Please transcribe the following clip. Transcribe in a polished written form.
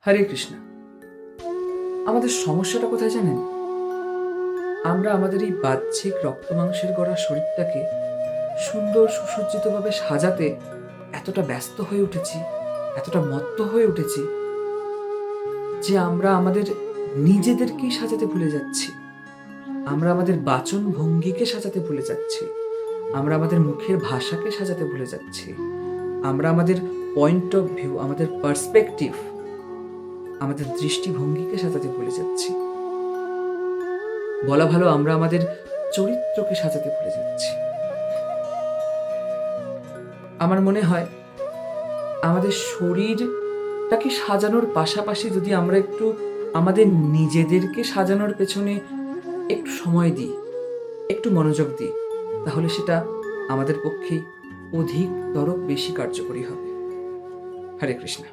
হরে কৃষ্ণ। আমাদের সমস্যাটা কোথায় জানেন? আমরা আমাদের এই বাহ্যিক রক্তমাংসের গড়া শরীরটাকে সুন্দর সুসজ্জিতভাবে সাজাতে এতটা ব্যস্ত হয়ে উঠেছি, এতটা মত্ত হয়ে উঠেছি যে আমরা আমাদের নিজেদেরকেই সাজাতে ভুলে যাচ্ছি। আমরা আমাদের বাচন ভঙ্গিকে সাজাতে ভুলে যাচ্ছি। আমরা আমাদের মুখের ভাষাকে সাজাতে ভুলে যাচ্ছি। আমরা আমাদের পয়েন্ট অফ ভিউ, আমাদের পার্সপেক্টিভ, আমাদের দৃষ্টিভঙ্গিকে সাজাতে ভুলে যাচ্ছি। বলা ভালো, আমরা আমাদের চরিত্রকে সাজাতে ভুলে যাচ্ছি। আমার মনে হয় আমাদের শরীরটাকে সাজানোর পাশাপাশি যদি আমরা একটু আমাদের নিজেদেরকে সাজানোর পেছনে একটু সময় দিই, একটু মনোযোগ দিই, তাহলে সেটা আমাদের পক্ষে অধিকতর বেশি কার্যকরী হবে। হরে কৃষ্ণ।